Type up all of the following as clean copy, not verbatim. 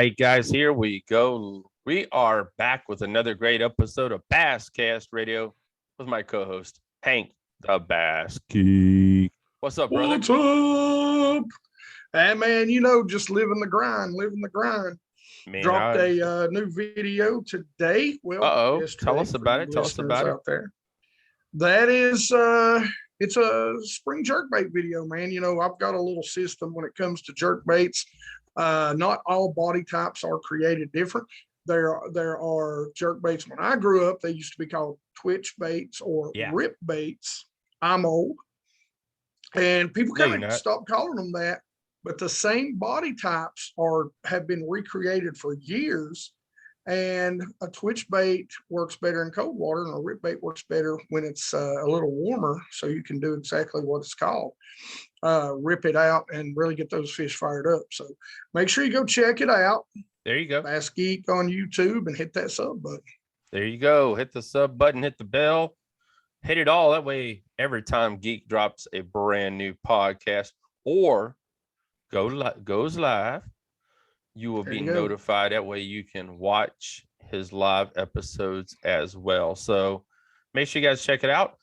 right, guys, here we go. We are back with another great episode of Basscast Radio with my co-host, Hank the Bass Geek. What's up, brother? What's up? Hey, man, just living the grind, Man, Dropped a new video today. Well, tell yesterday us for about you it. Tell us listeners about it. out there. That is, it's a spring jerkbait video, man. I've got a little system when it comes to jerkbaits. Not all body types are created different. There are jerkbaits. When I grew up, they used to be called twitch baits or rip baits. I'm old. And people kind of stopped calling them that, but the same body types have been recreated for years. And a twitch bait works better in cold water, and a rip bait works better when it's a little warmer. So you can do exactly what it's called, rip it out and really get those fish fired up. So make sure you go check it out. There you go. Bass Geek on YouTube, and hit that sub button. There you go. Hit the sub button, hit the bell, hit it all. That way, every time Geek drops a brand new podcast or goes live, you will be notified. That way you can watch his live episodes as well. So make sure you guys check it out.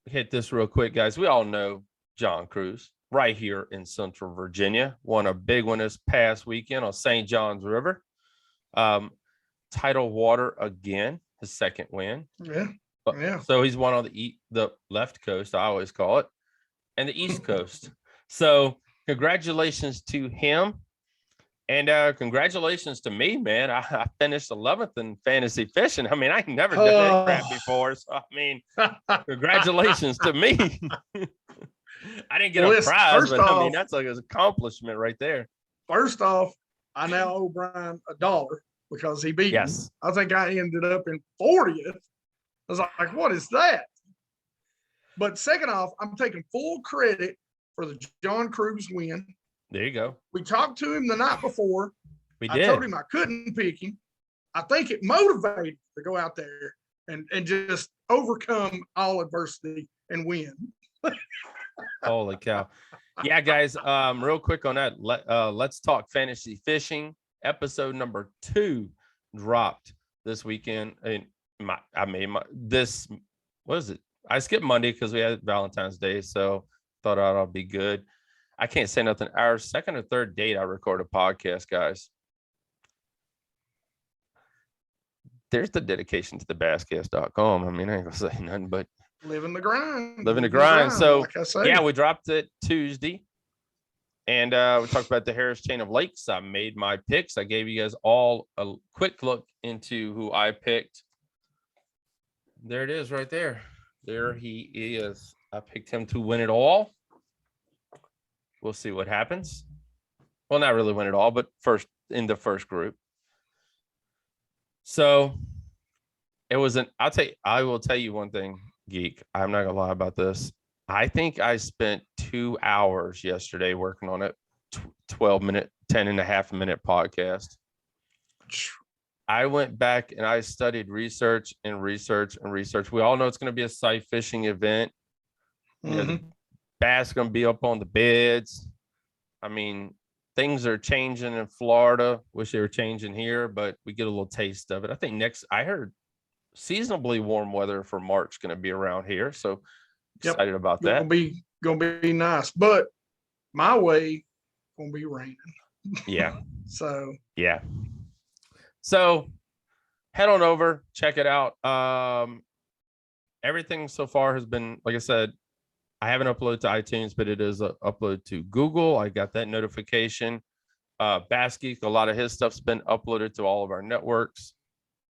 Hit this real quick, guys. We all know John Cruz right here in Central Virginia. Won a big one this past weekend on St. John's River. Tidal water again, his second win. Yeah. So he's won on the left coast, I always call it, and the East Coast. So congratulations to him. And congratulations to me, man. I finished 11th in fantasy fishing. I mean, I never done that crap before. So, I mean, congratulations to me. I didn't get a prize, but I mean, that's like an accomplishment right there. First off, I now owe Brian $1 because he beat me. I think I ended up in 40th. I was like, what is that? But second off, I'm taking full credit for the John Cruz win. There you go. We talked to him the night before. I told him I couldn't pick him. I think it motivated him to go out there and just overcome all adversity and win. Holy cow. Yeah, guys, real quick on that. Let's talk fantasy fishing. Episode number 2 dropped this weekend. What is it? I skipped Monday because we had Valentine's Day, so thought I'll be good. I can't say nothing. Our second or third date, I record a podcast, guys. There's the dedication to the basscast.com. I mean, I ain't gonna say nothing, but living the grind. So like we dropped it Tuesday, and we talked about the Harris chain of lakes. I made my picks. I gave you guys all a quick look into who I picked. There it is, right there. There he is. I picked him to win it all. We'll see what happens. Well, not really win it all, but first in the first group. So it was I will tell you one thing, Geek. I'm not gonna lie about this. I think I spent 2 hours yesterday working on it. 12-minute, 10.5-minute podcast. I went back and I studied research. We all know it's going to be a sight fishing event. The bass going to be up on the beds. I mean, things are changing in Florida. Wish they were changing here, but we get a little taste of it. I think I heard seasonably warm weather for March going to be around here. So excited about that. Going to be nice, but my way going to be raining. Yeah. Yeah. So head on over, check it out. Everything so far has been, like I said, I haven't uploaded to iTunes, but it is uploaded to Google. I got that notification. Bass Geek, a lot of his stuff's been uploaded to all of our networks.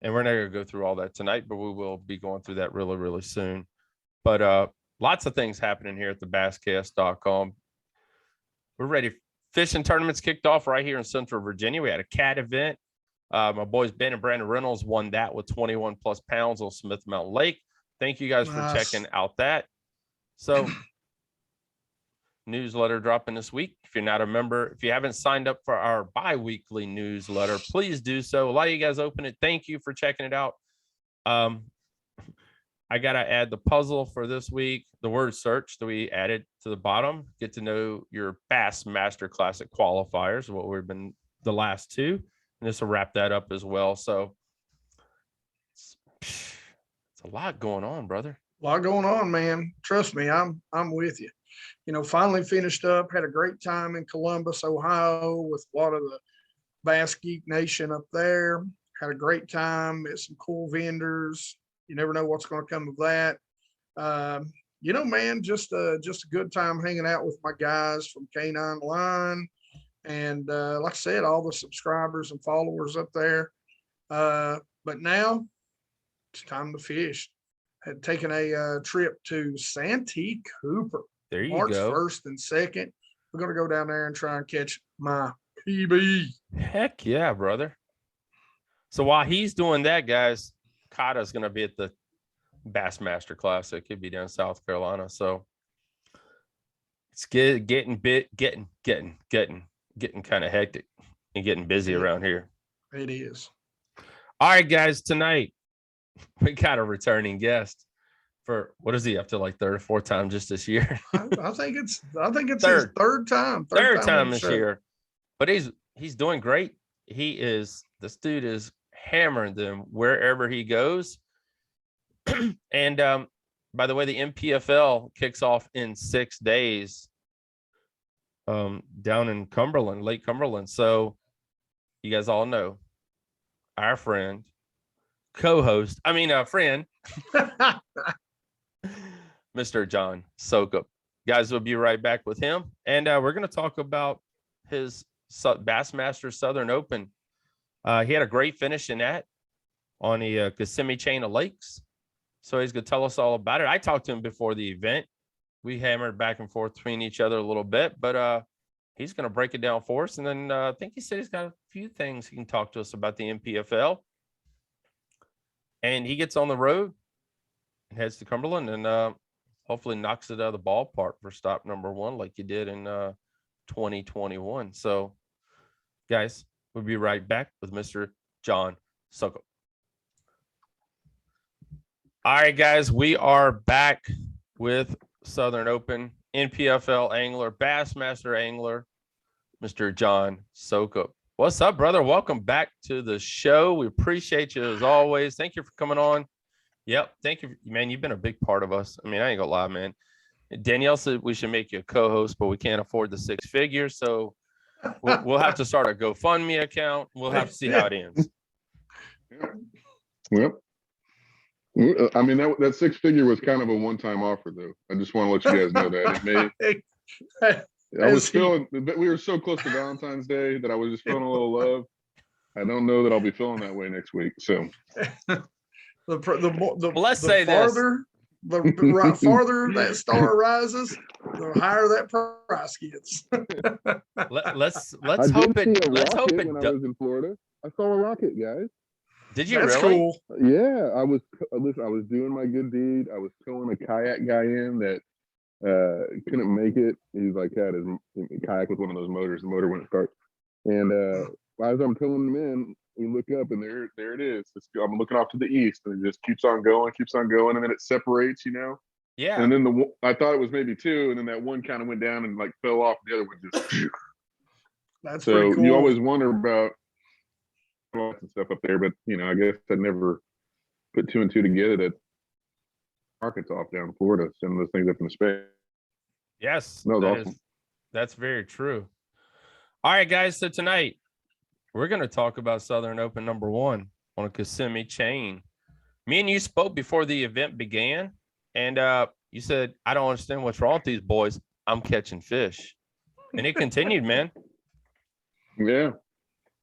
And we're not going to go through all that tonight, but we will be going through that really, really soon. But lots of things happening here at the basscast.com. We're ready. Fishing tournaments kicked off right here in Central Virginia. We had a cat event. My boys Ben and Brandon Reynolds won that with 21 plus pounds on Smith Mountain Lake. Thank you guys for checking out that. So newsletter dropping this week. If you're not a member, if you haven't signed up for our bi-weekly newsletter, please do so. A lot of you guys open it. Thank you for checking it out. I got to add the puzzle for this week, the word search that we added to the bottom. Get to know your Bassmaster Classic qualifiers, what we've been the last two, and this will wrap that up as well. So it's a lot going on, brother. A lot going on, man. Trust me, I'm with you. Finally finished up, had a great time in Columbus, Ohio with a lot of the Bass Geek Nation up there. Had a great time, met some cool vendors. You never know what's going to come of that. Man, just a good time hanging out with my guys from Canine Line. And like I said, all the subscribers and followers up there. But now it's time to fish. Had taken a trip to Santee Cooper. There you March go. 1st and 2nd. We're going to go down there and try and catch my PB. Heck yeah, brother. So while he's doing that, guys, Kata's going to be at the Bassmaster Classic. He'll be down in South Carolina. So it's getting kind of hectic and getting busy around here. It is. All right, guys, tonight we got a returning guest for, what is he up to, like third or fourth time just this year? I think it's his third time. Third time this year. But he's doing great. This dude is hammering them wherever he goes. And by the way, the NPFL kicks off in 6 days down in Cumberland, Lake Cumberland. So you guys all know our friend, friend, Mr. John Sokup. Guys, we'll be right back with him. And we're going to talk about his Bassmaster Southern Open. He had a great finish in that on the Kissimmee Chain of lakes. So he's going to tell us all about it. I talked to him before the event. We hammered back and forth between each other a little bit, but he's going to break it down for us. And then I think he said he's got a few things he can talk to us about the NPFL. And he gets on the road and heads to Cumberland and hopefully knocks it out of the ballpark for stop number 1 like you did in 2021. So, guys, we'll be right back with Mr. John Sokup. All right, guys, we are back with Southern Open NPFL angler, Bassmaster angler, Mr. John Sokup. What's up, brother? Welcome back to the show. We appreciate you as always. Thank you for coming on. Yep, thank you, man. You've been a big part of us. I mean, I ain't gonna lie, man. Danielle said we should make you a co-host, but we can't afford the 6 figures, so we'll have to start a GoFundMe account. We'll have to see how it ends. Yep. I mean, that 6 figure was kind of a one-time offer, though. I just want to let you guys know that. We were so close to Valentine's Day that I was just feeling a little love. I don't know that I'll be feeling that way next week. So let's say farther, the farther that star rises, the higher that price gets. let's hope it. Let's hope it. When I was in Florida, I saw a rocket, guys. Did you That's really? Cool. Yeah, I was doing my good deed. I was towing a kayak guy in that couldn't make it. He's like had his kayak with one of those motors. The motor wouldn't start. And as I'm towing him in, we look up and there it is. I'm looking off to the east, and it just keeps on going, and then it separates, Yeah. And then I thought it was maybe 2, and then that one kind of went down and like fell off. The other one just. That's so pretty cool. You always wonder about and stuff up there, but I guess I never put 2 and 2 together that markets off down in Florida, sending those things up in space. Yes, that was awesome. That's very true. All right, guys. So tonight we're going to talk about Southern Open number 1 on a Kissimmee Chain. Me and you spoke before the event began, and you said, "I don't understand what's wrong with these boys. I'm catching fish," and it continued, man. Yeah.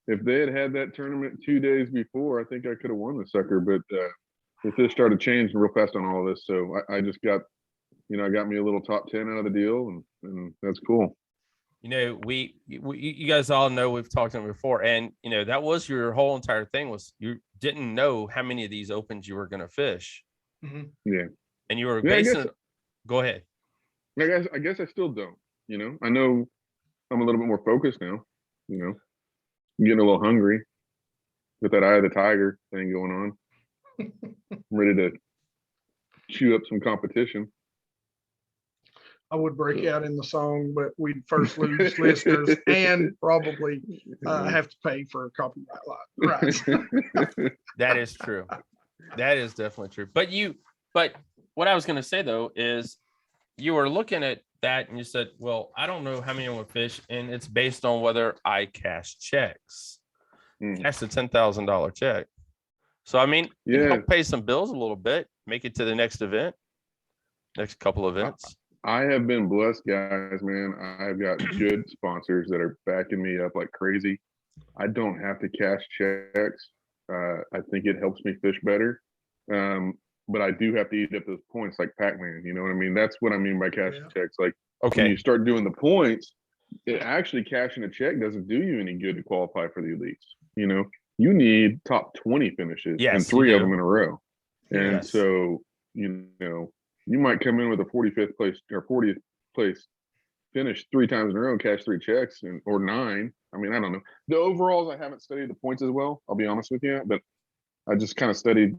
If they had that tournament 2 days before, I think I could have won the sucker. But the fish started changing real fast on all of this, so I just got, I got me a little top 10 out of the deal, and that's cool. You guys all know we've talked to them before, and that was your whole entire thing was you didn't know how many of these opens you were going to fish. Mm-hmm. Yeah, and you were basing. Go ahead. I guess I still don't. I know I'm a little bit more focused now. I'm getting a little hungry with that eye of the tiger thing going on. I'm ready to chew up some competition. I would break out in the song, but we'd first lose listeners and probably have to pay for a copyright rights. That is true. That is definitely true. But what I was going to say though is you were looking at that and you said, well, I don't know how many I want to fish, and it's based on whether I cash checks. Cash the $10,000 check. So I mean, you can help pay some bills a little bit, make it to the next event, next couple events. I have been blessed, guys, man. I've got good sponsors that are backing me up like crazy. I don't have to cash checks. I think it helps me fish better. But I do have to eat up those points like Pac-Man. You know what I mean? That's what I mean by cashing checks. Like, when you start doing the points, it actually cashing a check doesn't do you any good to qualify for the elites. You know, you need top 20 finishes and 3 of them in a row. And so, you know, you might come in with a 45th place or 40th place finish 3 times in a row and cash 3 checks or 9. I mean, I don't know. The overalls, I haven't studied the points as well. I'll be honest with you, but I just kind of studied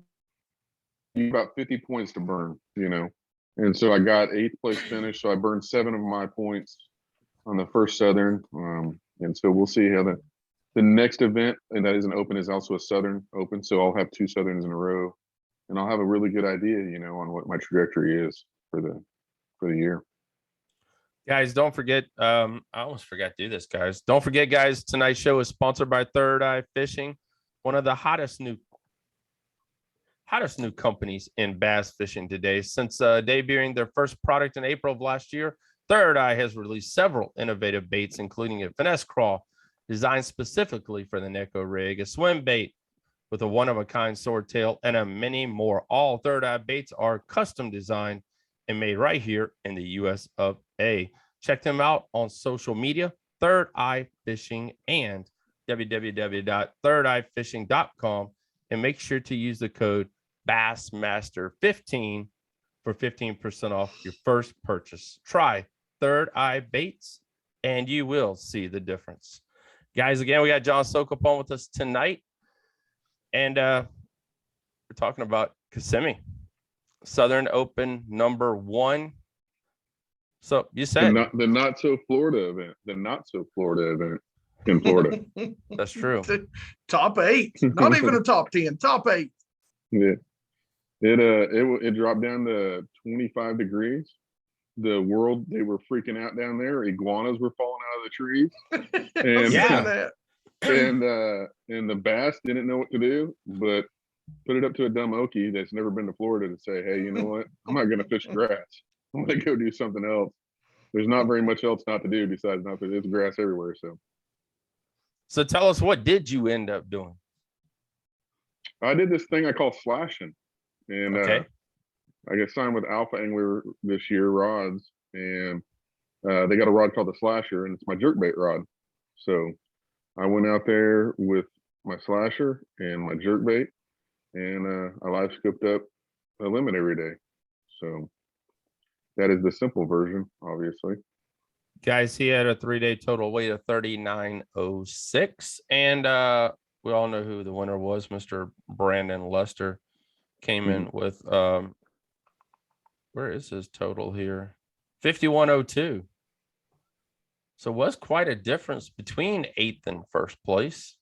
about 50 points to burn, you know. And so I got 8th place finish. So I burned 7 of my points on the first Southern. And so we'll see how the next event, and that isn't open, is also a Southern Open. So I'll have 2 Southerns in a row, and I'll have a really good idea, you know, on what my trajectory is for the year. Guys, don't forget, I almost forgot to do this, guys. Don't forget, guys, tonight's show is sponsored by Third Eye Fishing, one of the hottest new companies in bass fishing today. Since debuting their first product in April of last year, Third Eye has released several innovative baits, including a finesse crawl designed specifically for the Neko rig, a swim bait with a one-of-a-kind sword tail, and a many more. All Third Eye baits are custom designed and made right here in the US of A. Check them out on social media, Third Eye Fishing and www.thirdeyefishing.com, and make sure to use the code Bassmaster15 for 15% off your first purchase. Try Third Eye Baits and you will see the difference. Guys, again, we got John Sokup on with us tonight, and we're talking about Kissimmee Southern Open #1. So you said the not so Florida event in Florida. That's true. Top 8, not even a top 10, top 8. Yeah, it dropped down to 25 degrees. They were freaking out down there. Iguanas were falling out of the trees, and and the bass didn't know what to do, but put it up to a dumb Okie that's never been to Florida to say, hey, you know what? I'm not going to fish grass. I'm going to go do something else. There's not very much else not to do besides not to. There's grass everywhere. So tell us, what did you end up doing? I did this thing I call slashing, and I got signed with Alpha Angler this year, rods, and they got a rod called the Slasher, and it's my jerkbait rod. So I went out there with my Slasher and my jerkbait, and I live scooped up a limit every day. So that is the simple version, obviously. Guys, he had a 3-day total weight of 39.06, and we all know who the winner was. Mr. Brandon Lester came in with where is his total here? 51.02. So it was quite a difference between 8th and 1st place.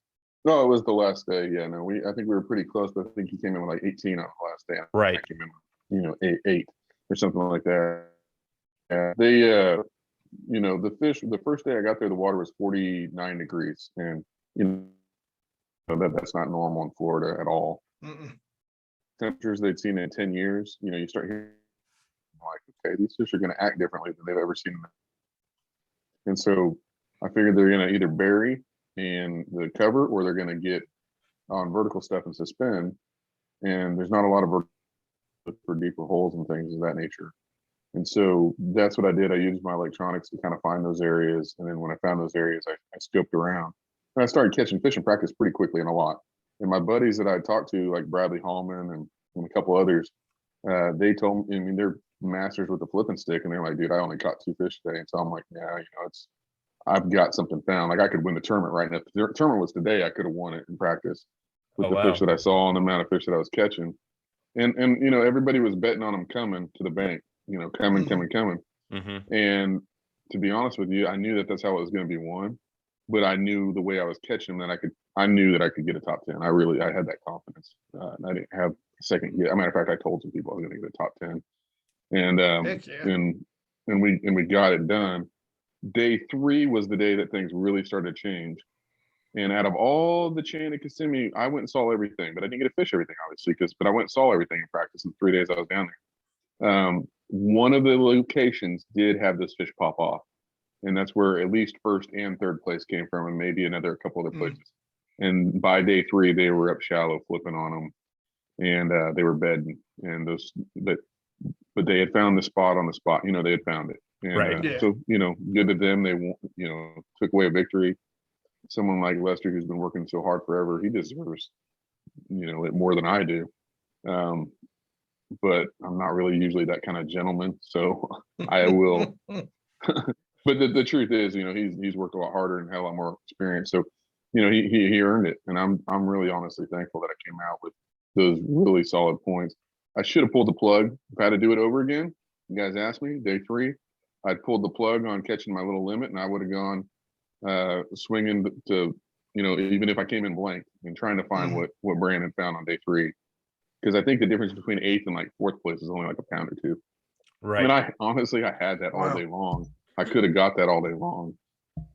No, it was the last day. Yeah, no, I think we were pretty close, but I think he came in with like 18 on the last day. Right. I came in, you know, 8 or something like that. Yeah. They the fish, the first day I got there, the water was 49 degrees, and you know that's not normal in Florida at all. Temperatures they'd seen in 10 years, you know, you start hearing like, okay, these fish are going to act differently than they've ever seen. And so I figured they're going to either bury in the cover or they're going to get on vertical stuff and suspend. And there's not a lot of vertical for deeper holes and things of that nature. And so that's what I did. I used my electronics to kind of find those areas. And then when I found those areas, I scoped around. And I started catching fish in practice pretty quickly and a lot. And my buddies that I talked to, like Bradley Hallman and a couple others, they told me, I mean, they're masters with the flipping stick. And they're like, dude, I only caught 2 fish today. And so I'm like, yeah, you know, I've got something found. Like I could win the tournament right now. If the tournament was today, I could have won it in practice with the fish that I saw and the amount of fish that I was catching. And you know, everybody was betting on them coming to the bank, you know, coming. Mm-hmm. And to be honest with you, I knew that that's how it was going to be won, but I knew the way I was catching them that I knew that I could get a top 10. I had that confidence. And I didn't have a second guess. As a matter of fact, I told some people I was going to get a top 10, and Heck yeah. and we got it done. Day 3 was the day that things really started to change. And out of all the chain of Kissimmee, I went and saw everything, but I didn't get to fish everything, obviously, but I went and saw everything in practice in the 3 days I was down there. One of the locations did have this fish pop off, and that's where at least first and third place came from, and maybe a couple other places. And by day 3, they were up shallow, flipping on them, and they were bedding. And but they had found the spot on the spot. They had found it. And, Right. Yeah. So good to them. They took away a victory. Someone like Lester, who's been working so hard forever, he deserves it more than I do. But I'm not really usually that kind of gentleman, so I will. But the truth is, he's worked a lot harder and had a lot more experience. So, he earned it, and I'm really honestly thankful that I came out with those really solid points. I should have pulled the plug if I had to do it over again. You guys asked me day 3, I'd pulled the plug on catching my little limit, and I would have gone swinging to even if I came in blank and trying to find what Brandon found on day 3, because I think the difference between 8th and like 4th place is only like a pound or 2. Right. I mean, I had that all day long. I could have got that all day long,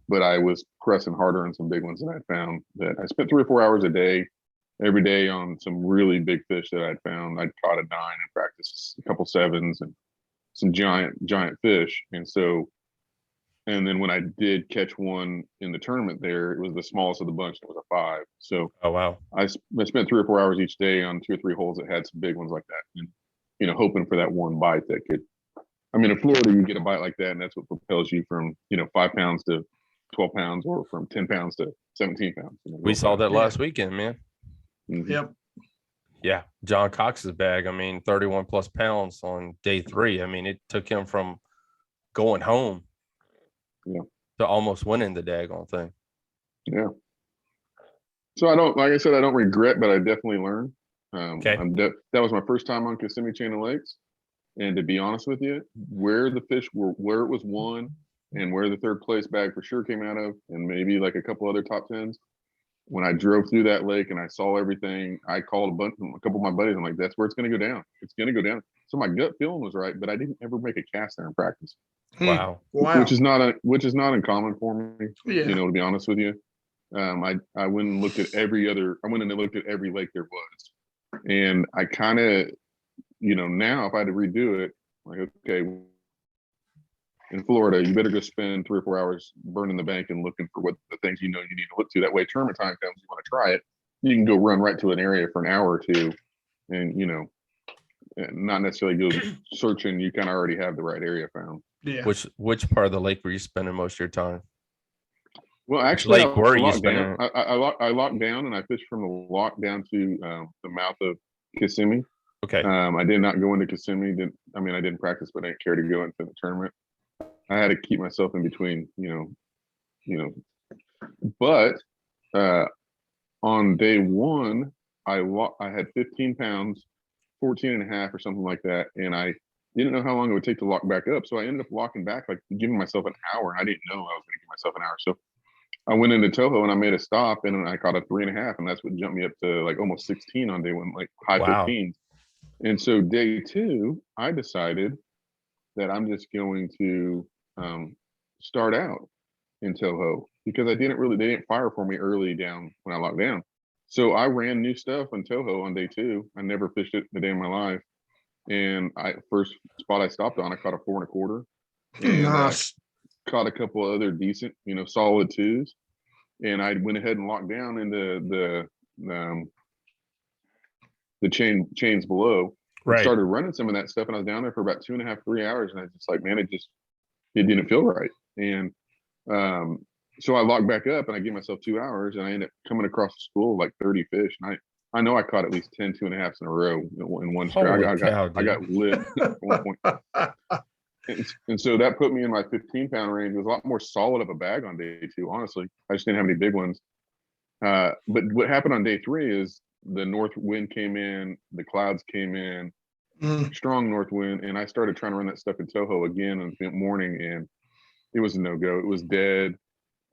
but I was pressing harder on some big ones that I found. That I spent 3 or 4 hours a day, every day, on some really big fish that I'd found. I'd caught a 9 in practice, a couple 7s, and some giant fish. And then when I did catch one in the tournament there, it was the smallest of the bunch. It was a 5. So oh wow, I spent 3 or 4 hours each day on 2 or 3 holes that had some big ones like that, and hoping for that one bite that could. I mean, in Florida, you get a bite like that, and that's what propels you from 5 pounds to 12 pounds, or from 10 pounds to 17 pounds. we saw that last weekend, man. Mm-hmm. Yep. Yeah, John Cox's bag. I mean, 31 plus pounds on day 3. I mean, it took him from going home, to almost winning the daggone thing. Yeah. So like I said, I don't regret, but I definitely learned. Okay. That was my first time on Kissimmee Chain of Lakes. And to be honest with you, where the fish were, where it was won, and where the 3rd place bag for sure came out of, and maybe like a couple other top 10s, when I drove through that lake and I saw everything, I called a couple of my buddies. I'm like, that's where it's going to go down. It's going to go down. So my gut feeling was right, but I didn't ever make a cast there in practice. Wow. Which is not uncommon for me. Yeah. To be honest with you. I went and looked at every lake there was. And I kind of, now if I had to redo it, like, okay, in Florida, you better go spend 3 or 4 hours burning the bank and looking for what the things you need to look to. That way, tournament time comes, you want to try it, you can go run right to an area for an hour or 2, and not necessarily go searching. You kind of already have the right area found. Yeah. Which part of the lake were you spending most of your time? Well, actually, lake were you spending? I locked down, and I fished from the lock down to the mouth of Kissimmee. Okay. I did not go into Kissimmee. I didn't practice, but I didn't care to go into the tournament. I had to keep myself in between, But on day 1, I had 15 pounds, 14 and a half or something like that, and I didn't know how long it would take to lock back up. So I ended up locking back, like giving myself an hour, and I didn't know I was going to give myself an hour. So I went into Toho and I made a stop, and I caught a 3.5, and that's what jumped me up to like almost 16 on day 1, like high 15s. And so day 2, I decided that I'm just going to start out in Toho, because they didn't fire for me early down when I locked down. So I ran new stuff on Toho on day 2. I never fished it a day in my life. And first spot I stopped on, I caught a 4 1/4. And Nice. Caught a couple of other decent, solid 2s. And I went ahead and locked down into the chains below. Right. Started running some of that stuff, and I was down there for about 2.5, 3 hours, and I was just like, man, it didn't feel right. And so I locked back up, and I gave myself 2 hours, and I ended up coming across the school like 30 fish. And I know I caught at least 10 2.5s in a row in one strike. I got lit at one point. And so that put me in my 15-pound range. It was a lot more solid of a bag on day 2, honestly. I just didn't have any big ones. But what happened on day 3 is the north wind came in, the clouds came in, strong north wind. And I started trying to run that stuff in Toho again in the morning, and it was a no-go. It was dead.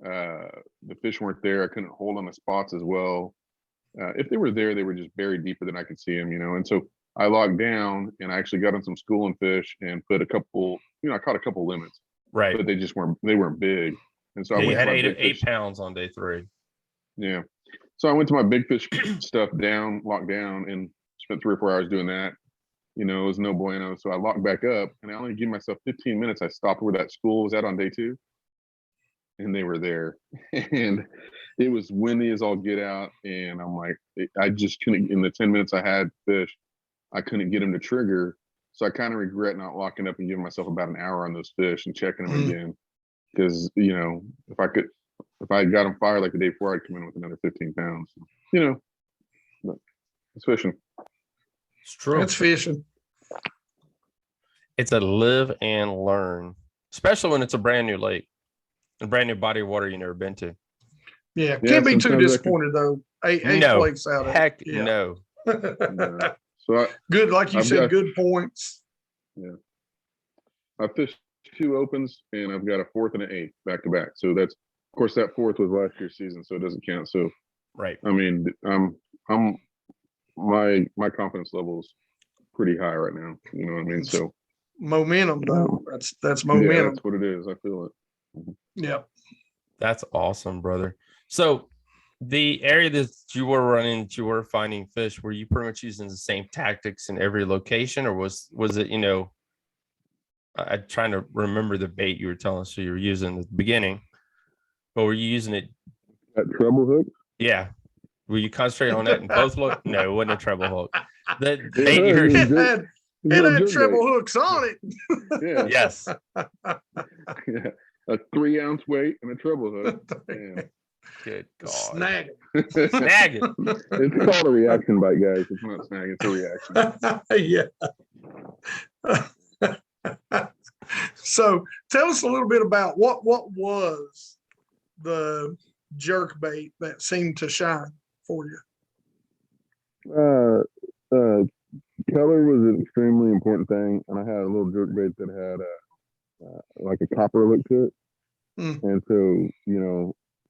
The fish weren't there. I couldn't hold on the spots as well. If they were there, they were just buried deeper than I could see them, And so I logged down, and I actually got on some schooling fish and put a couple, I caught a couple limits, Right. but they weren't big. And so I Yeah, you went had to my 8 pounds on day 3. Yeah. So I went to my big fish stuff locked down, and spent 3 or 4 hours doing that. It was no bueno. So I locked back up, and I only gave myself 15 minutes. I stopped where that school was at on day 2, and they were there. And it was windy as all get out. And I'm like, I just couldn't, in the 10 minutes I had fish, I couldn't get them to trigger. So I kind of regret not locking up and giving myself about an hour on those fish and checking them again. Because, if I had got them fired like the day before, I'd come in with another 15 pounds. But it's fishing. It's true. It's fishing. It's a live and learn, especially when it's a brand new lake, a brand new body of water you've never been to. Yeah, can't be too sometimes disappointed though. Eight No, flakes out of it. heck Yeah. no. So Good, like you I've said, got- good points. I fished 2 opens, and I've got a 4th and an 8th back to back. So that's, of course, that 4th was last year's season, so it doesn't count. So Right. I mean, my confidence level is pretty high right now. You know what I mean? So Momentum though. That's yeah, momentum. that's what it is. I feel it. Yeah. That's awesome, brother. So the area that you were running, that you were finding fish, were you pretty much using the same tactics in every location, or was it, I'm trying to remember the bait you were telling us you were using at the beginning, but were you using it? That treble hook? Yeah. Were you concentrating on that in both No, it wasn't a treble hook. The It bait you was, were, it was It had jerk treble bait. hooks on it. Yeah. yes. Yeah. A 3-ounce weight and a treble hook. Man. Good God. Snag Snag it. It's called a reaction bite, guys. It's not snag, it's a reaction. Yeah. So tell us a little bit about what was the jerk bait that seemed to shine for you. Color was an extremely important thing, and I had a little jerk bait that had like a copper look to it. And so,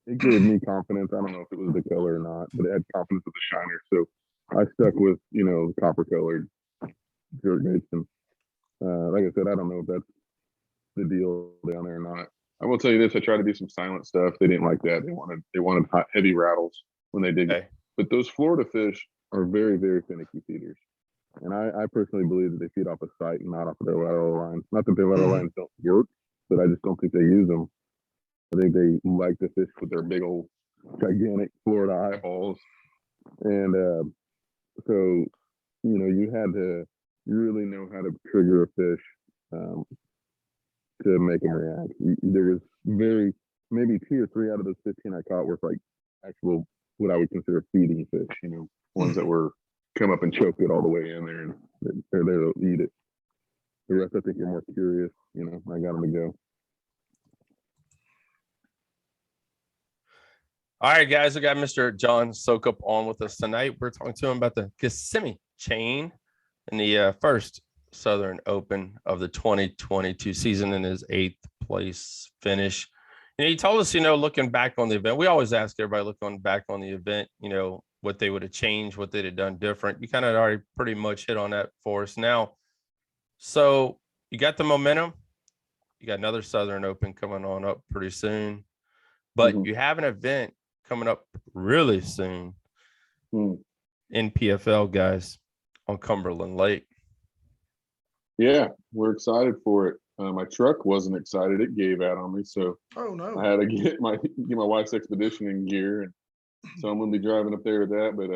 it gave me confidence. I don't know if it was the color or not, but it had confidence with the shiner. So I stuck with, copper colored jerk baits. And like I said, I don't know if that's the deal down there or not. I will tell you this: I tried to do some silent stuff. They didn't like that. They wanted hot, heavy rattles when they did. Okay. But those Florida fish are very, very finicky feeders. And I personally believe that they feed off a sight and not off of their lateral lines. Not that their lateral lines don't work, but I just don't think they use them. I think they like to fish with their big old gigantic Florida eyeballs. And so, you had to really know how to trigger a fish to make them react. There was maybe 2 or 3 out of those 15 I caught were like actual, what I would consider feeding fish, ones that were come up and choke it all the way in there, and they're there to eat it. The rest, I think, you're more curious. I got them to go. All right, guys, we got Mr. John Sokup on with us tonight. We're talking to him about the Kissimmee Chain in the first Southern Open of the 2022 season in his 8th place finish. He told us, looking back on the event, we always ask everybody looking back on the event, what they would have changed, what they'd have done different. You kind of already pretty much hit on that for us now. So you got the momentum. You got another Southern Open coming on up pretty soon, but you have an event coming up really soon. NPFL, guys, on Cumberland Lake. Yeah, we're excited for it. My truck wasn't excited; it gave out on me, so I had to get my wife's expeditioning gear, and so I'm going to be driving up there with that. But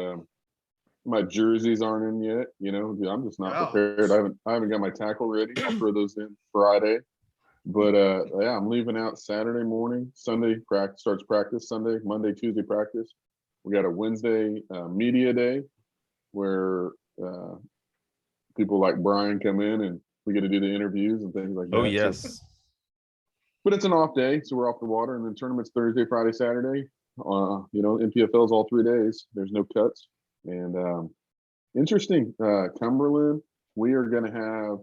my jerseys aren't in yet. I'm just not prepared. I haven't got my tackle ready. I'll throw those in Friday. But yeah, I'm leaving out Saturday morning. Sunday starts practice. Sunday, Monday, Tuesday practice. We got a Wednesday media day where people like Brian come in and we get to do the interviews and things like that. Oh, yes. So, but it's an off day, so we're off the water, and then tournament's Thursday, Friday, Saturday. NPFL's all 3 days. There's no cuts. And interesting, Cumberland, we are going to have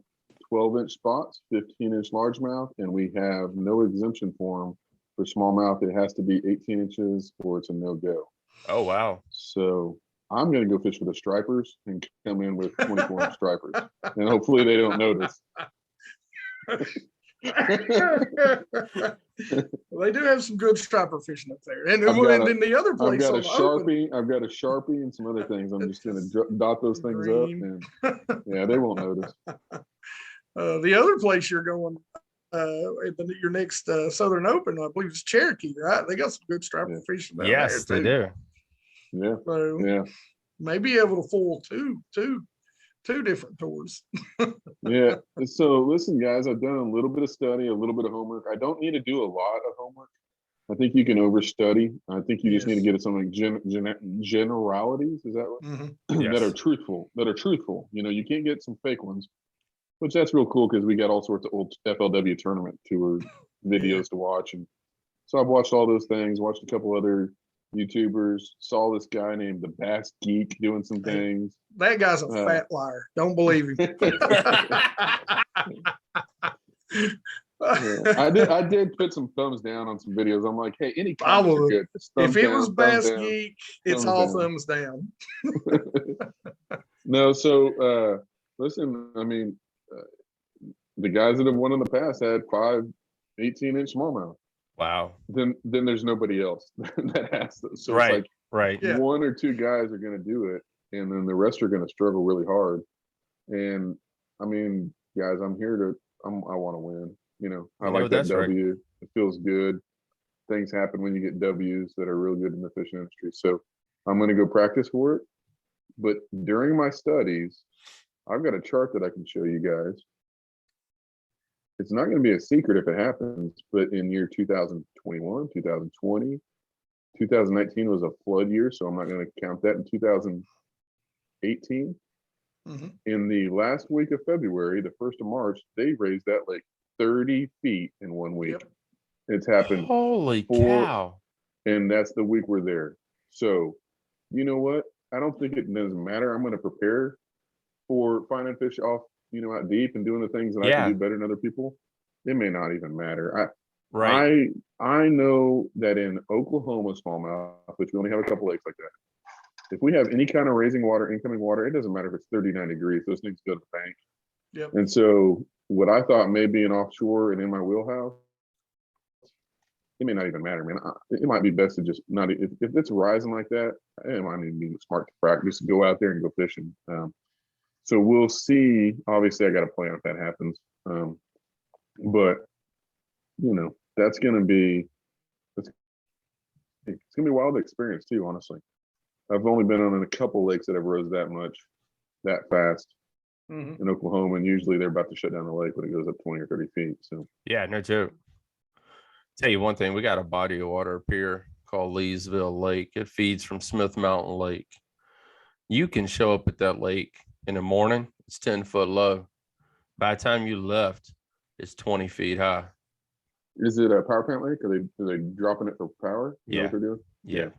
12-inch spots, 15-inch largemouth, and we have no exemption form for smallmouth. It has to be 18 inches or it's a no-go. Oh, wow. So I'm going to go fish for the stripers and come in with 24-inch stripers, and hopefully they don't notice. Well, they do have some good striper fishing up there, and I've got then the other I've place got a on the open, Sharpie. I've got a Sharpie and some other things. I'm just going to dot those things green. up, and yeah, they won't notice. The other place you're going, your next Southern Open, I believe, is Cherokee, right? They got some good striper fishing down Yes, there they too. do. Yeah, So yeah, may be able to fool two different tours. yeah. So listen, guys, I've done a little bit of study, a little bit of homework. I don't need to do a lot of homework. I think you can overstudy. I think you just need to get at some like generalities. Is that right? That are truthful. You know, you can't get some fake ones, which that's real cool because we got all sorts of old FLW tournament tour videos to watch. And so I've watched all those things, watched a couple other YouTubers, saw this guy named the Bass Geek doing some things. That guy's a fat liar. Don't believe him. I did put some thumbs down on some videos. I'm like, hey, any comments are good. If it was Bass Geek, it's all thumbs down. No, so listen, I mean, the guys that have won in the past had 5 18-inch smallmouth. Wow. Then there's nobody else that has those. So right, it's like right. one or two guys are going to do it, and then the rest are going to struggle really hard. And I mean, guys, I want to win. You know, I like that W. Right. It feels good. Things happen when you get W's that are real good in the fishing industry. So I'm going to go practice for it. But during my studies, I've got a chart that I can show you guys. It's not going to be a secret if it happens, but in year 2021, 2020, 2019 was a flood year, so I'm not going to count that. In 2018, in the last week of February, the 1st of March, they raised that lake 30 feet in 1 week. Yep. It's happened. Holy cow. And that's the week we're there. So, you know what? I don't think it doesn't matter. I'm going to prepare for finding fish off, out deep and doing the things that I can do better than other people. It may not even matter. I know that in Oklahoma smallmouth, which we only have a couple lakes like that, if we have any kind of raising water, incoming water, it doesn't matter if it's 39 degrees. Those things go to the bank. Yep. And so what I thought may be an offshore and in my wheelhouse, it may not even matter, man. It might be best to just not, if it's rising like that, it might even be smart to practice, go out there and go fishing. So we'll see. Obviously, I got a plan if that happens. But, that's going to be, it's going to be a wild experience too, honestly. I've only been on a couple lakes that have rose that much, that fast in Oklahoma. And usually they're about to shut down the lake when it goes up 20 or 30 feet. So, yeah, no joke. Tell you one thing, we got a body of water up here called Leesville Lake. It feeds from Smith Mountain Lake. You can show up at that lake in the morning, it's 10 foot low. By the time you left, it's 20 feet high. Is it a power plant lake? Are they dropping it for power? You know what they're doing? Yeah.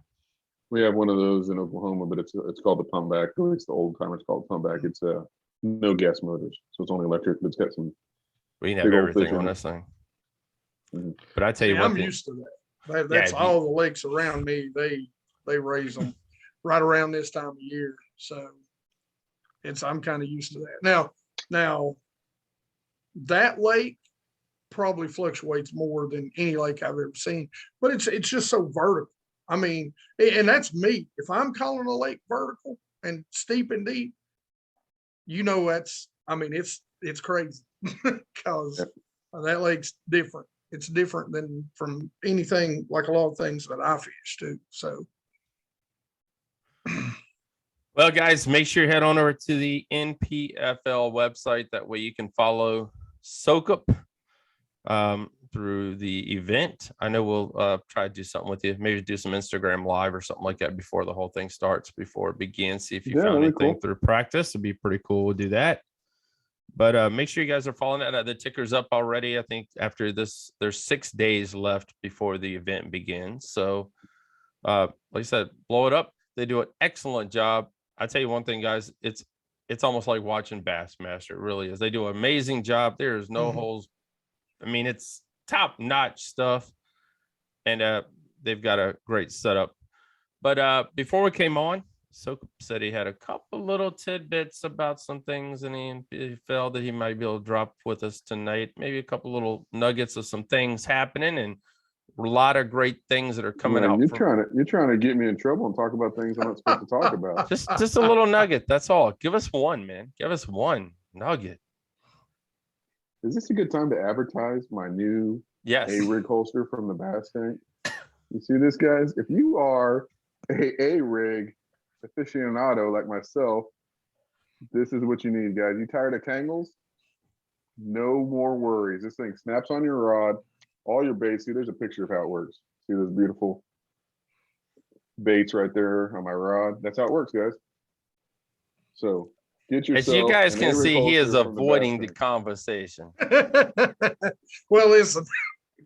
We have one of those in Oklahoma, but it's called the pump back. At least the old timers call it pump back. It's no gas motors, so it's only electric, but it's got some. We can have everything on this thing. But I tell you what, I'm used to that. That's all the lakes around me. They raise them right around this time of year, so I'm kind of used to that. Now that lake probably fluctuates more than any lake I've ever seen, but it's just so vertical. I mean, and that's me. If I'm calling a lake vertical and steep and deep, it's crazy because that lake's different. It's different than from anything, like a lot of things that I fish too. So, well, guys, make sure you head on over to the NPFL website. That way you can follow Sokup through the event. I know we'll try to do something with you, maybe do some Instagram live or something like that before the whole thing starts, before it begins. See if you found anything through practice. It'd be pretty cool. We'll do that. But make sure you guys are following that. The ticker's up already. I think after this, there's 6 days left before the event begins. So like I said, blow it up. They do an excellent job. I tell you one thing, guys, it's it's almost like watching Bassmaster. It really is. They do an amazing job. There's no holes. I mean, it's top-notch stuff, and they've got a great setup. But before we came on, Sokup said he had a couple little tidbits about some things in the NPFL that he might be able to drop with us tonight. Maybe a couple little nuggets of some things happening and a lot of great things that are coming Man, out. You're trying to get me in trouble and talk about things I'm not supposed to talk about. Just a little nugget. That's all. Give us one, man. Give us one nugget. Is this a good time to advertise my new Yes. A-rig holster from the Bass Tank? You see this, guys? If you are A-rig aficionado like myself, this is what you need, guys. You tired of tangles? No more worries. This thing snaps on your rod, all your baits. See, there's a picture of how it works. See those beautiful baits right there on my rod? That's how it works, guys. So get yourself. As you guys an can A-rig see, he is holster from the Bass avoiding the Tank. conversation. Well, listen,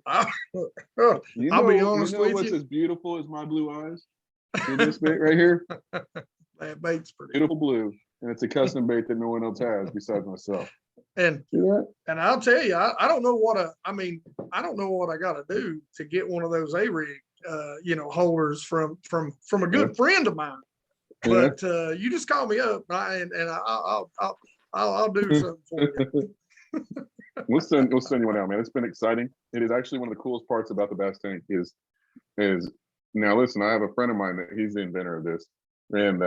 I'll be honest you know with what's you. as beautiful as my blue eyes? See this bait right here? That bait's pretty. Beautiful blue. And it's a custom bait that no one else has besides myself. And See that? and I'll tell you, I don't know what I don't know what I got to do to get one of those A-rig, holders from a good friend of mine. Yeah. But you just call me up, and I'll do something for you. We'll send you one out, man. It's been exciting. It is actually one of the coolest parts about the Bass Tank is now listen, I have a friend of mine that he's the inventor of this, and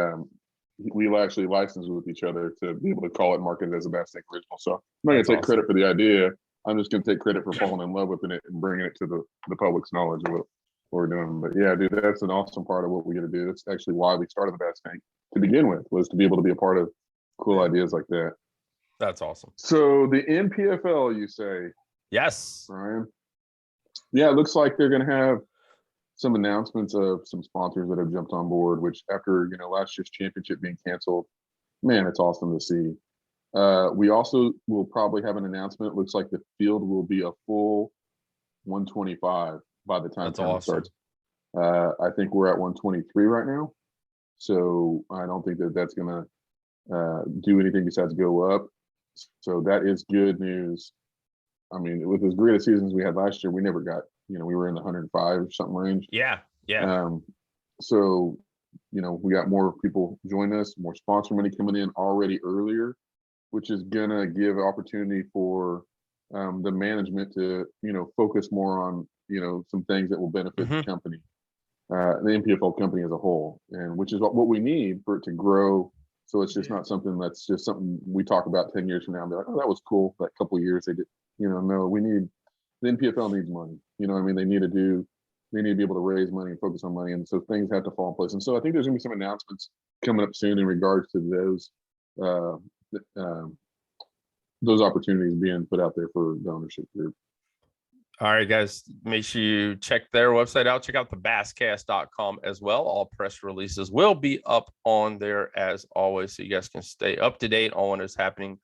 we actually licensed with each other to be able to call it and market it as a Bass Tank original. So I'm not gonna take credit for the idea. I'm just gonna take credit for falling in love with it and bringing it to the public's knowledge of what we're doing. But yeah, dude, that's an awesome part of what we get to do. That's actually why we started the Bass Tank to begin with, was to be able to be a part of cool ideas like that. That's awesome. So the NPFL, you say? Yes. Ryan? Yeah, it looks like they're going to have some announcements of some sponsors that have jumped on board, which after, last year's championship being canceled, man, it's awesome to see. We also will probably have an announcement. It looks like the field will be a full 125 by the time it starts. I think we're at 123 right now. So I don't think that's going to do anything besides go up. So that is good news. I mean, with as great a seasons we had last year, we never got, we were in the 105 or something range. Yeah. So, we got more people join us, more sponsor money coming in already earlier, which is gonna give opportunity for the management to, focus more on, some things that will benefit the company, the NPFL company as a whole, and which is what we need for it to grow. So it's just not something that's just something we talk about 10 years from now and be like, oh, that was cool. That couple of years they did, no, the NPFL needs money. They need to be able to raise money and focus on money. And so things have to fall in place. And so I think there's gonna be some announcements coming up soon in regards to those opportunities being put out there for the ownership group. All right, guys, make sure you check their website out. Check out the basscast.com as well. All press releases will be up on there as always, so you guys can stay up to date on what is happening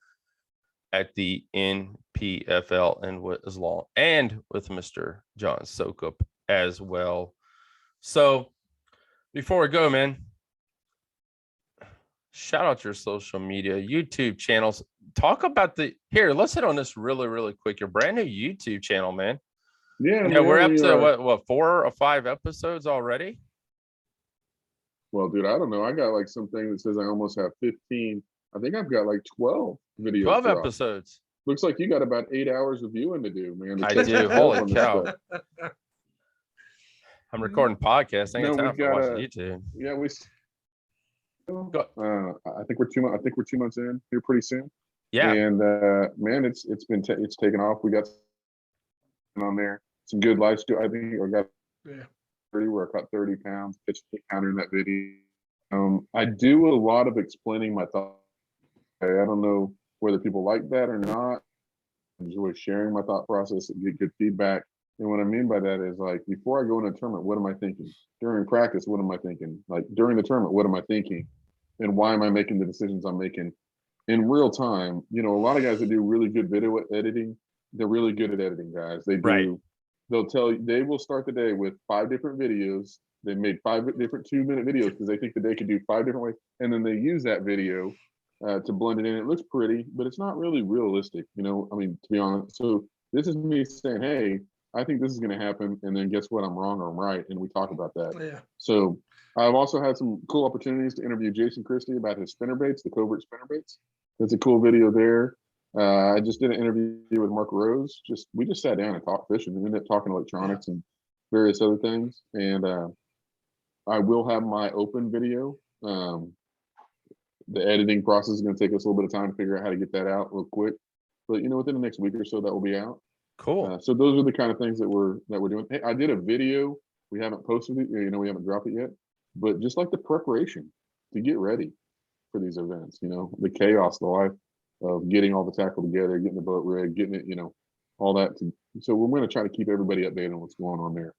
at the NPFL and with Mr. John Sokup as well. So before we go, man, shout out your social media, YouTube channels. Talk about let's hit on this really, really quick. Your brand new YouTube channel, man. Yeah, we're up to what 4 or 5 episodes already? Well, dude, I don't know. I got like something that says I almost have 15. I think I've got like 12 videos. 12 episodes. Looks like you got about 8 hours of viewing to do, man. I do. Holy cow. I'm recording podcasts. I ain't got time to watch YouTube. Yeah, I think we're 2 months. I think we're 2 months in here pretty soon. Yeah. And man, it's taken off. We got on there some good life. I think I got 30 where I caught 30 pounds, pitched a pounder in that video. I do a lot of explaining my thoughts. I don't know whether people like that or not. I enjoy sharing my thought process and get good feedback. And what I mean by that is, like, before I go into a tournament, what am I thinking? During practice, what am I thinking? Like, during the tournament, what am I thinking? And why am I making the decisions I'm making in real time? A lot of guys that do really good video editing, they're really good at editing, guys. They do. Right. They will start the day with 5 different videos. They made 5 different 2-minute videos because they think that they could do 5 different ways. And then they use that video to blend it in. It looks pretty, but it's not really realistic, you know. I mean, to be honest. So this is me saying, hey, I think this is going to happen, and then guess what? I'm wrong or I'm right, and we talk about that. Yeah. So I've also had some cool opportunities to interview Jason Christie about his spinnerbaits, the covert spinnerbaits. That's a cool video there. I just did an interview with Mark Rose. We just sat down and talked fishing. We ended up talking electronics and various other things. And I will have my open video. The editing process is going to take us a little bit of time to figure out how to get that out real quick. But you know, within the next week or so, that will be out. Cool. So those are the kind of things that we're doing. Hey, I did a video. We haven't posted it. You know, we haven't dropped it yet. But just like the preparation to get ready for these events, you know, the chaos, the life of getting all the tackle together, getting the boat ready, getting it, you know, all that. So we're going to try to keep everybody updated on what's going on there.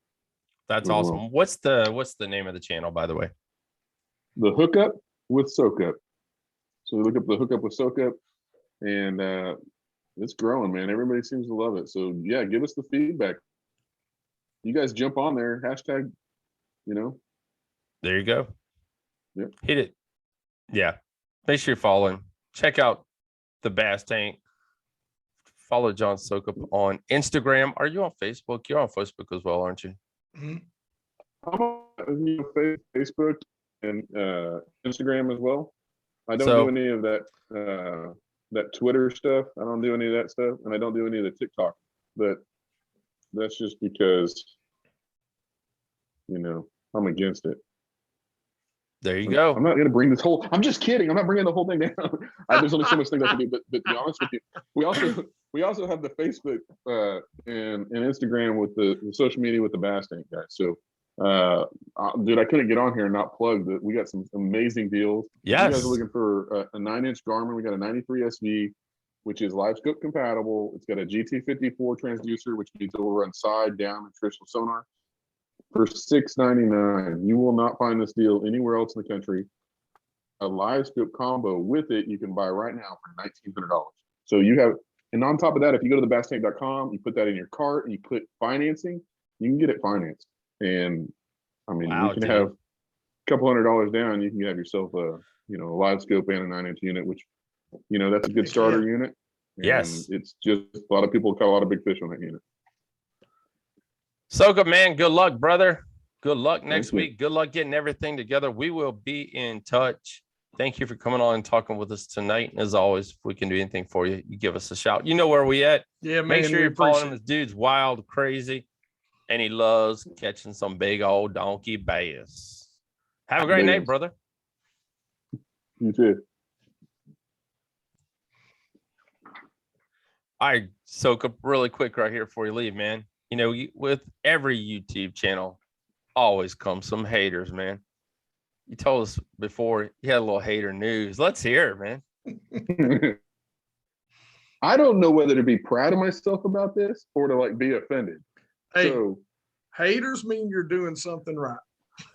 That's awesome. What's the name of the channel, by the way? The Hookup with Sokup. So look up the Hookup with Sokup, and it's growing, man. Everybody seems to love it. So yeah, give us the feedback. You guys jump on there, hashtag, you know. There you go. Yep. Hit it. Yeah. Make sure you're following. Check out the Bass Tank. Follow John Sokup on Instagram. Are you on Facebook? You're on Facebook as well, aren't you? Mm-hmm. I'm on Facebook and Instagram as well. I don't do any of that Twitter stuff. I don't do any of that stuff, and I don't do any of the TikTok. But that's just because, you know, I'm against it. There you go. I'm not going to bring this whole. I'm just kidding. I'm not bringing the whole thing down. There's only so much things I can do. But to be honest with you, we also have the Facebook and Instagram with the social media with the Bass Tank guys. So, dude, I couldn't get on here and not plug that we got some amazing deals. Yes. You guys are looking for a 9-inch Garmin. We got a 93 SV, which is live scope compatible. It's got a GT54 transducer, which means it will run side, down, and traditional sonar. For $699, you will not find this deal anywhere else in the country. A live scope combo with it, you can buy right now for $1,900. So you have, and on top of that, if you go to thebasstank.com, you put that in your cart, and you put financing, you can get it financed. And I mean, you can have a couple $100 down, you can have yourself a live scope and a 9-inch unit, which, you know, that's a good starter unit. And yes, it's just a lot of people caught a lot of big fish on that unit. Sokup, man, good luck, brother. Good luck next week. Good luck getting everything together. We will be in touch. Thank you for coming on and talking with us tonight. And as always, if we can do anything for you, you give us a shout. You know where we at. Yeah, man. Make sure you're following him. This dude's wild, crazy, and he loves catching some big old donkey bass. Have a great night, brother. You too. All right, Sokup, really quick right here before you leave, man. You know, with every YouTube channel, always comes some haters, man. You told us before you had a little hater news. Let's hear it, man. I don't know whether to be proud of myself about this or to like be offended. Hey, haters mean you're doing something right.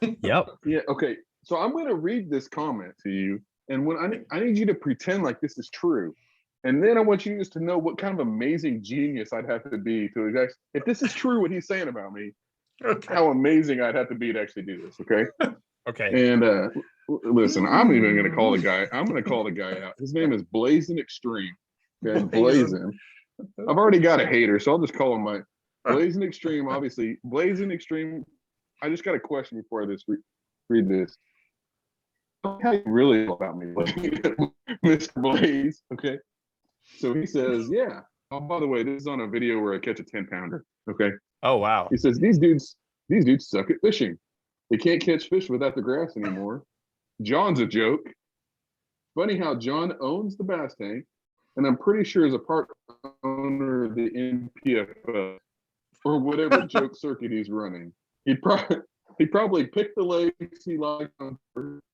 Yep. Yeah. Okay. So I'm going to read this comment to you, and when I need you to pretend like this is true. And then I want you just to know what kind of amazing genius I'd have to be to actually, if this is true, what he's saying about me, how amazing I'd have to be to actually do this. Okay. Okay. And listen, I'm even going to call the guy. I'm going to call the guy out. His name is Blazing Extreme. Okay, Blazing. I've already got a hater, so I'll just call him my Blazing Extreme. Obviously, Blazing Extreme. I just got a question before I just read this. How you really feel about me, Mr. Blaze? Okay. So he says, yeah. Oh, by the way, this is on a video where I catch a 10-pounder. Okay. Oh, wow. He says, these dudes suck at fishing. They can't catch fish without the grass anymore. John's a joke. Funny how John owns the Bass Tank, and I'm pretty sure is a part owner of the NPFL or whatever joke circuit he's running. He probably picked the lakes he liked,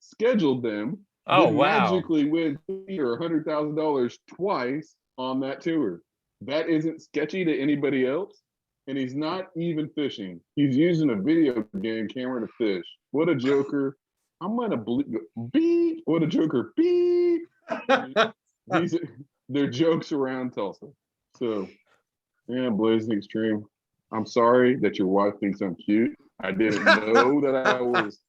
scheduled them, magically win $50,000 or $100,000 twice on that tour. That isn't sketchy to anybody else, and he's not even fishing. He's using a video game camera to fish. What a joker! I'm gonna beep. What a joker! Beep. They're jokes around Tulsa. So, yeah, Blazing Extreme. I'm sorry that your wife thinks I'm cute. I didn't know that I was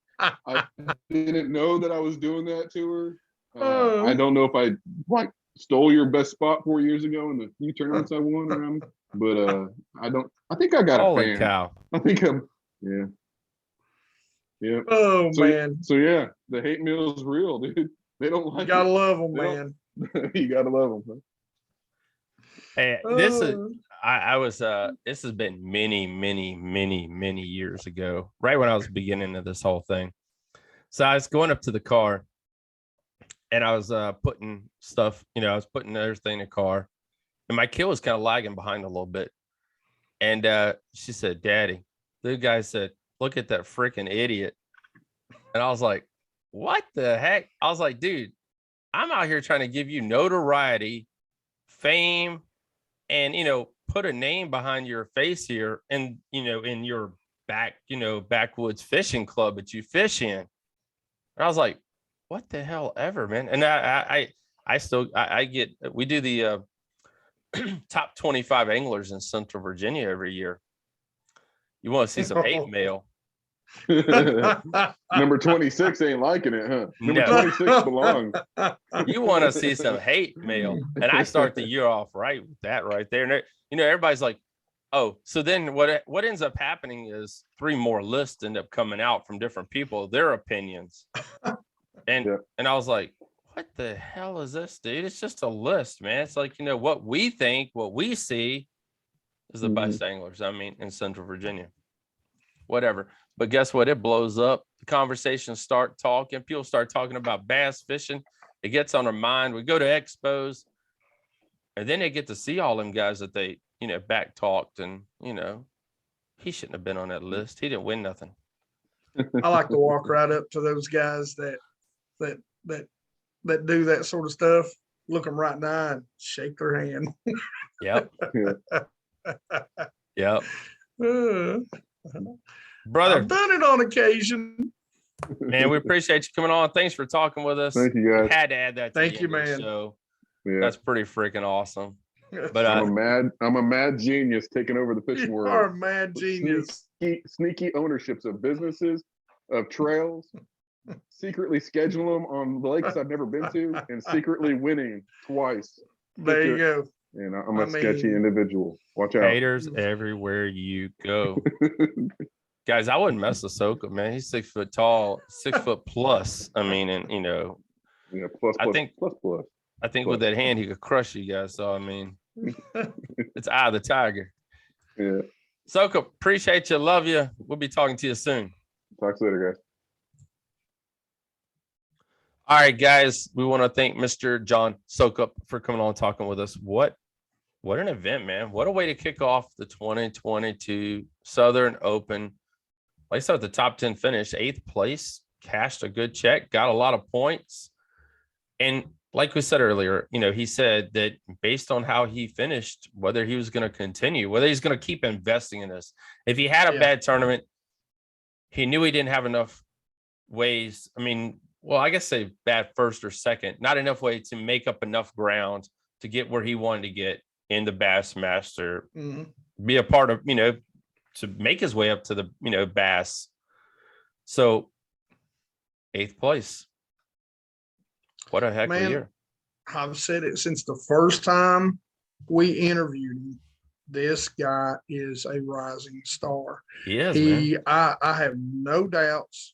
doing that to her. I don't know if I like stole your best spot 4 years ago in the few tournaments I won around, but I don't. I think I got a Holy fan. cow. I think I'm. Yeah. Yeah. Oh So, man, so yeah, the hate mail is real, dude. They don't you like gotta it. love them, They man. You gotta love them. Hey, this is Uh, I was this has been many years ago, right when I was beginning of this whole thing. So I was going up to the car and I was putting stuff, I was putting everything in the car, and my kid was kind of lagging behind a little bit. And she said, Daddy, the guy said, look at that freaking idiot. And I was like, what the heck? I was like, dude, I'm out here trying to give you notoriety, fame, and put a name behind your face here, and in your backwoods fishing club that you fish in. And I was like, what the hell ever, man. And I get, we do the top 25 anglers in Central Virginia every year. You want to see some hate mail? Number 26 ain't liking it, huh? Number No. 26 belongs. You want to see some hate mail, and I start the year off right with that right there. And everybody's like, oh, so then what ends up happening is 3 more lists end up coming out from different people, their opinions. And I was like, what the hell is this, dude? It's just a list, man. It's like, what we think, what we see is the best anglers, in Central Virginia. Whatever. But guess what? It blows up. The conversations start talking. People start talking about bass fishing. It gets on their mind. We go to expos, and then they get to see all them guys that they, back talked, and, he shouldn't have been on that list. He didn't win nothing. I like to walk right up to those guys that do that sort of stuff, look them right in the eye and shake their hand. Yep. Yep. Brother, I've done it on occasion. Man, we appreciate you coming on. Thanks for talking with us. Thank you, guys. Had to add that. Thank you, man. So Yeah. that's pretty freaking awesome. But I'm a mad genius taking over the fishing You world. are a mad genius. Sneaky ownerships of businesses, of trails, secretly schedule them on the lakes I've never been to, and secretly winning twice. There you go. And I'm a sketchy individual. Watch out. Haters everywhere you go. Guys, I wouldn't mess with Sokup, man. He's 6 foot tall, 6 foot plus. I mean, and Yeah, plus. I think with that hand he could crush you guys. So it's Eye of the Tiger. Yeah. Sokup, appreciate you, love you. We'll be talking to you soon. Talk to you later, guys. All right, guys. We want to thank Mr. John Sokup for coming on and talking with us. What an event, man. What a way to kick off the 2022 Southern Open. Like I said, the top 10 finish, 8th place, cashed a good check, got a lot of points. And like we said earlier, he said that based on how he finished, whether he was going to continue, whether he's going to keep investing in this. If he had a bad tournament, he knew he didn't have enough ways. I guess say bad first or second, not enough way to make up enough ground to get where he wanted to get in the Bassmaster, be a part of, to make his way up to the, Bass. So 8th place. What a heck of a year. I've said it since the first time we interviewed him. This guy is a rising star. He is, man. I have no doubts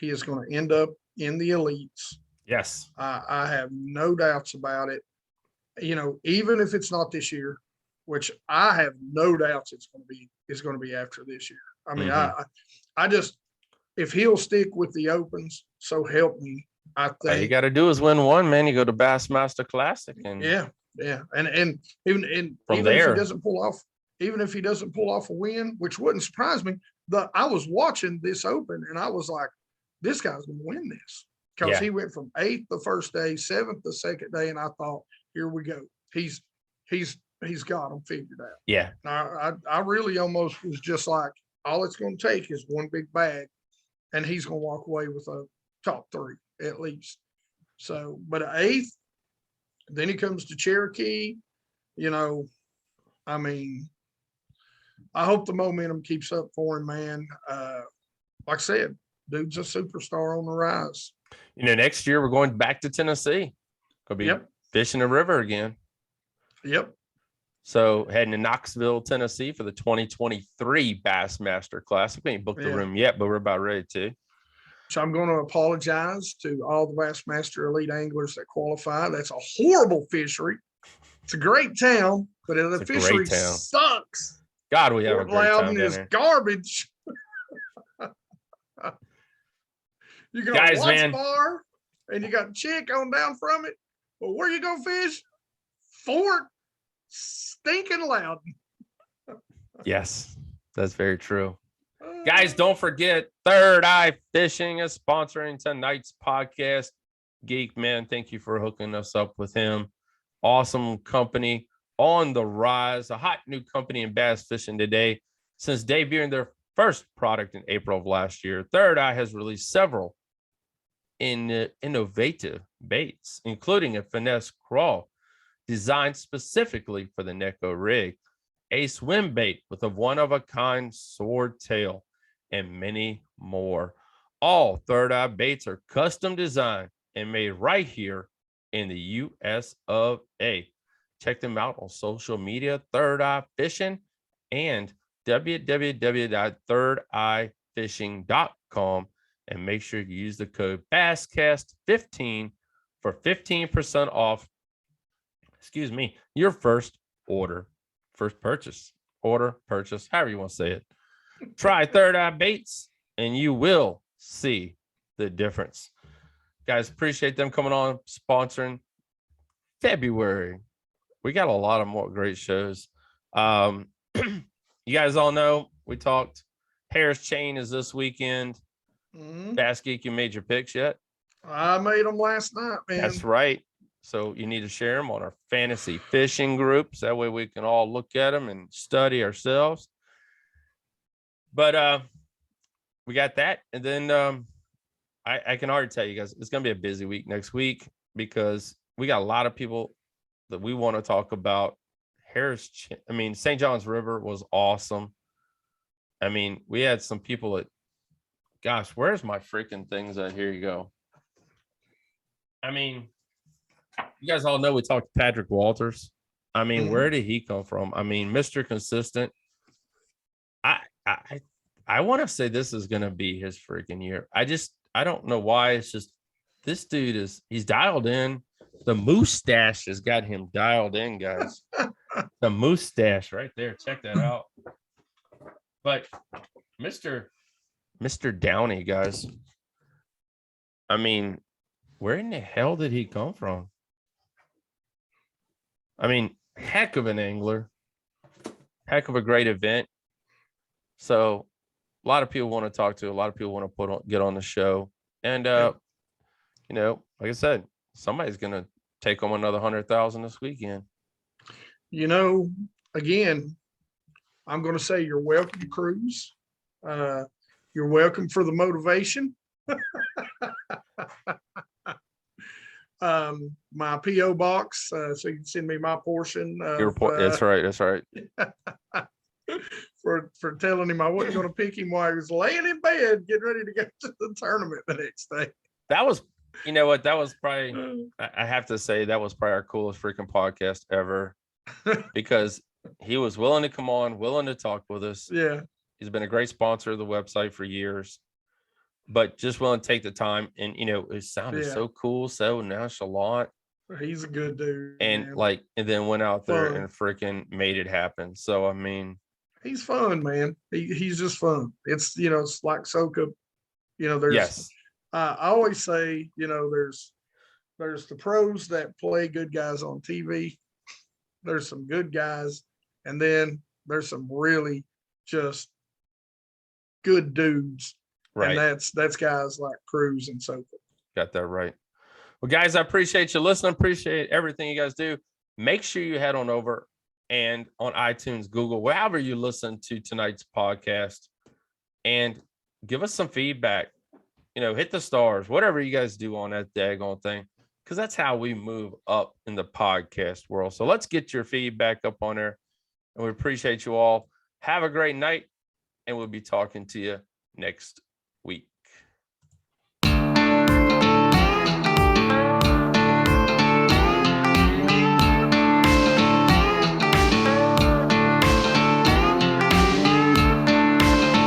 he is going to end up in the elites. Yes. I have no doubts about it. Even if it's not this year, which I have no doubts it's going to be after this year. I just, if he'll stick with the opens, so help me. I think all you got to do is win one, man. You go to Bassmaster Classic, and yeah, and even from even there, if he doesn't pull off a win, which wouldn't surprise me. I was watching this Open, and I was like, this guy's going to win this, because he went from 8th the first day, 7th the second day, and I thought, here we go. He's got them figured out. Yeah. I really almost was just like, all it's going to take is one big bag, and he's going to walk away with a top 3 at least. So, but 8th, then he comes to Cherokee. I hope the momentum keeps up for him, man. Like I said, dude's a superstar on the rise. You know, next year we're going back to Tennessee. Gonna be fishing the river again. Yep. So heading to Knoxville, Tennessee for the 2023 Bassmaster Classic. We ain't booked the room yet, but we're about ready to. So I'm going to apologize to all the Bassmaster elite anglers that qualify. That's a horrible fishery. It's a great town, but the fishery sucks. God, we have a great time down there. Garbage. You got a watch bar, and you got a chick on down from it. Well, where you go fish? Fort Stinking Loudon. Yes, that's very true. Guys, don't forget, Third Eye Fishing is sponsoring tonight's podcast. Geek, man, thank you for hooking us up with him. Awesome company on the rise, a hot new company in bass fishing today. Since debuting their first product in April of last year, Third Eye has released several innovative baits, including a finesse crawl designed specifically for the Neko rig, a swim bait with a one-of-a-kind sword tail, and many more. All Third Eye baits are custom designed and made right here in the US of A. Check them out on social media, Third Eye Fishing, and www.thirdeyefishing.com, and make sure you use the code BASSCAST15 for 15% off, your first purchase, however you want to say it. Try Third Eye baits and you will see the difference. Guys, appreciate them coming on, sponsoring February. We got a lot of more great shows. You guys all know we talked Harris Chain is this weekend. Bass Geek, you made your picks yet? I made them last night, man. That's right. So you need to share them on our fantasy fishing groups. That way we can all look at them and study ourselves. But we got that. And then I can already tell you guys, it's going to be a busy week next week because we got a lot of people that we want to talk about. St. John's River was awesome. I mean, we had some people that, gosh, where's my freaking things at? Here you go. I mean, you guys all know we talked to Patrick Walters. I mean, where did he come from? I mean, Mr. Consistent. I want to say this is going to be his freaking year. I don't know why. It's just this dude he's dialed in. The mustache has got him dialed in, guys. The mustache right there. Check that out. But Mr. Downey, guys. I mean, where in the hell did he come from? I mean, heck of an angler, heck of a great event. So a lot of people want to talk to, a lot of people want to get on the show. And, you know, like I said, somebody's going to take home another 100,000 this weekend. You know, again, I'm going to say you're welcome, Cruz. You're welcome for the motivation. My PO box, so you can send me my portion. That's right. For telling him I wasn't going to pick him while he was laying in bed, getting ready to go to the tournament the next day. That was, you know what? That was probably, I have to say, that was probably our coolest freaking podcast ever, because he was willing to come on, willing to talk with us. Yeah. He's been a great sponsor of the website for years, but just willing to take the time. And, you know, it sounded so cool, so nonchalant. He's a good dude. And man. And then went out there and freaking made it happen. So, I mean, he's fun, man. He's just fun. It's, you know, it's like Sokup. You know, there's, I always say, you know, there's the pros that play good guys on TV. There's some good guys. And then there's some really just good dudes. Right. And that's guys like Cruz and Sokup. Got that right. Well, guys, I appreciate you listening. Appreciate everything you guys do. Make sure you head on over and on iTunes, Google, wherever you listen to tonight's podcast, and give us some feedback. You know, hit the stars, whatever you guys do on that daggone thing, because that's how we move up in the podcast world. So let's get your feedback up on there, and we appreciate you all. Have a great night, and we'll be talking to you next week.